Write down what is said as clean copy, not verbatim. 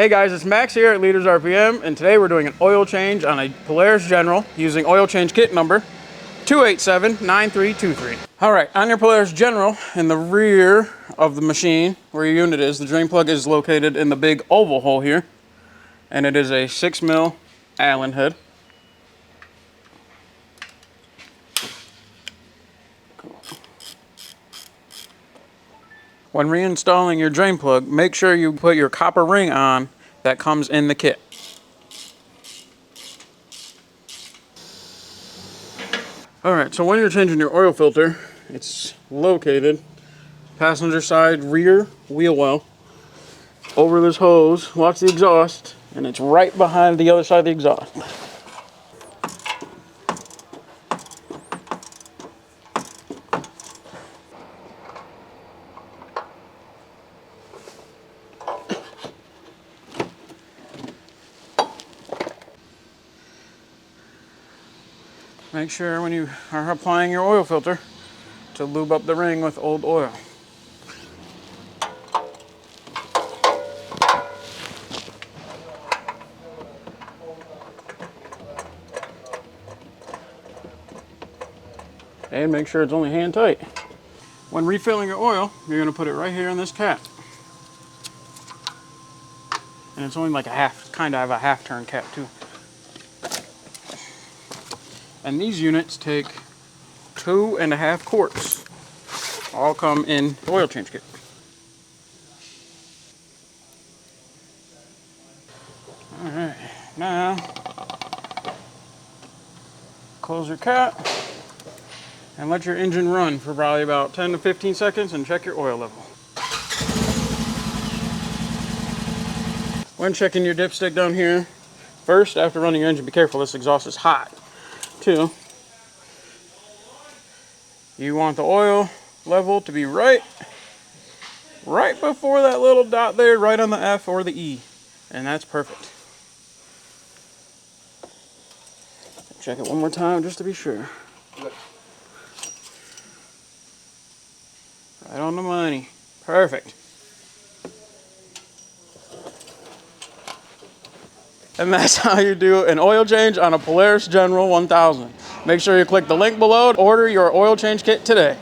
Hey guys, it's Max here at Leaders RPM, and today we're doing an oil change on a Polaris General using oil change kit number 2879323. All right, on your Polaris General, in the rear of the machine where your unit is, the drain plug is located in the big oval hole here, and it is a 6mm Allen head. When reinstalling your drain plug, make sure you put your copper ring on that comes in the kit. Alright, so when you're changing your oil filter, it's located passenger side rear wheel well over this hose. Watch the exhaust, and it's right behind the other side of the exhaust. Make sure when you are applying your oil filter to lube up the ring with old oil. And make sure it's only hand tight. When refilling your oil, you're going to put it right here in this cap. And it's only like a half, kind of a half turn cap too. And these units take 2.5 quarts. All come in the oil change kit. Alright, now close your cap and let your engine run for probably about 10 to 15 seconds and check your oil level. When checking your dipstick down here, first, after running your engine, be careful, this exhaust is hot. 2, you want the oil level to be right before that little dot there, right on the F or the E, and that's perfect. Check it one more time just to be sure. Right on the money. Perfect. And that's how you do an oil change on a Polaris General 1000. Make sure you click the link below to order your oil change kit today.